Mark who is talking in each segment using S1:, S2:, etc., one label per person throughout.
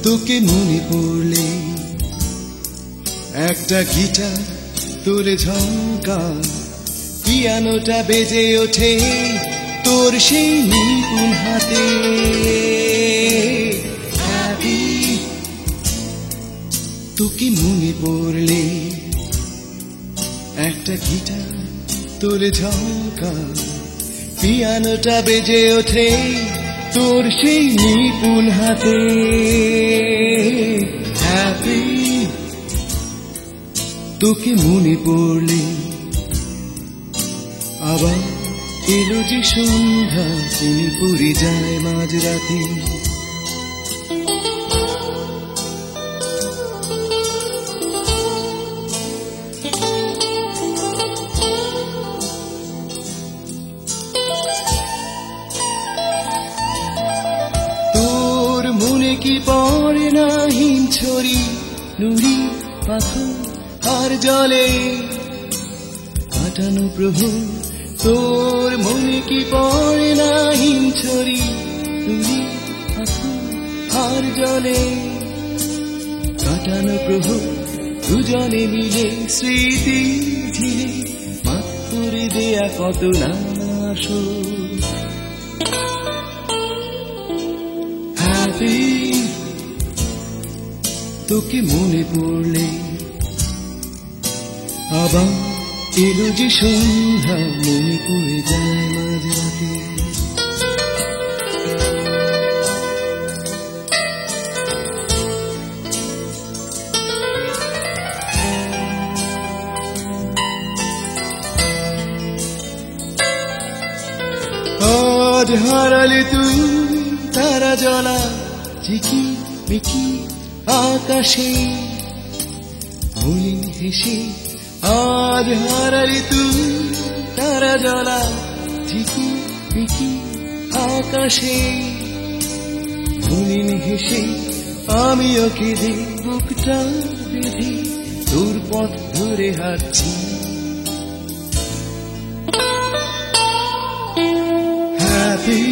S1: তোকে মনে পড়লে একটা গিটার তোরে ঝঙ্কার, পিয়ানোটা বেজে ওঠে তোর সেই নিপুণ হাতে। তোকে মনে পড়লে একটা গিটার তোরে ঝঙ্কার, পিয়ানোটা বেজে ওঠে তোর সেই নিপুণ হাতে। হ্যাপি তোকে মনে পড়লে আবার এলো যে সন্ধ্যা, তুমি পড়ে যায় মাঝরাতে। তোর মনে কি পড়ে না হিমছড়ি নুড়ি পাথর আর জলে কাটানো প্রহর? তোর মনে কি পড়ে না হিমছড়ি নুড়ি পাথর আর জলে কাটানো প্রহর? দুজনে মিলে স্মৃতি ঝিলে মাত করে দেয়া কত না হ্যাপি তোকে মনে পড়লে আবার এলো যে সন্ধ্যা, মনে পড়ে যায় মাঝরাতে। আজ হারালে তুই তারা জ্বলা ঝিকি মিকি আকাশে ভুলি হেসে। আজ হারালি তুই তারা জ্বলা ঝিকি মিকি আকাশে ভুলিন হেসে। আমিও কেঁদে বুকটা বেঁধে তোর পথ ধরে হাঁটছি। হ্যাপি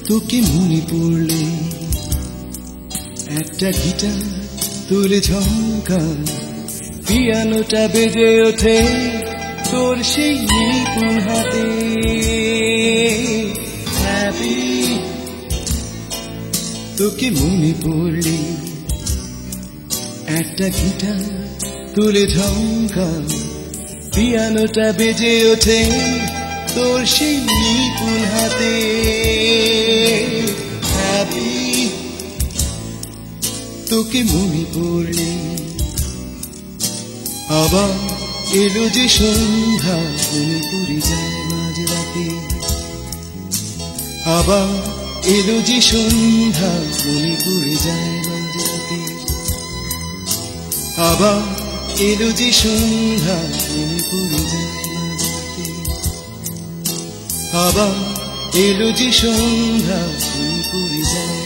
S1: তোকে মনে পড়লে একটা গিটার তোরে ঝঙ্কার, পিয়ানোটা বেজে ওঠে তোর সেই নিপুণ হাতে। হ্যাপি তোকে মনে পড়লে একটা গিটার তোরে ঝঙ্কার, পিয়ানোটা বেজে ওঠে তোর সেই নিপুণ হাতে। হ্যাপি তোকে মনে পড়লে আবার এলো যে সন্ধ্যা, মনে পড়ে যায় মাঝরাতে। আবার এলো যে সন্ধ্যা, মনে পড়ে যায় মাঝরাতে। আবার এলো যে সন্ধ্যা, মনে পড়ে যায় মাঝরাতে। আবার এলো যে সন্ধ্যা, মনে পড়ে যায়।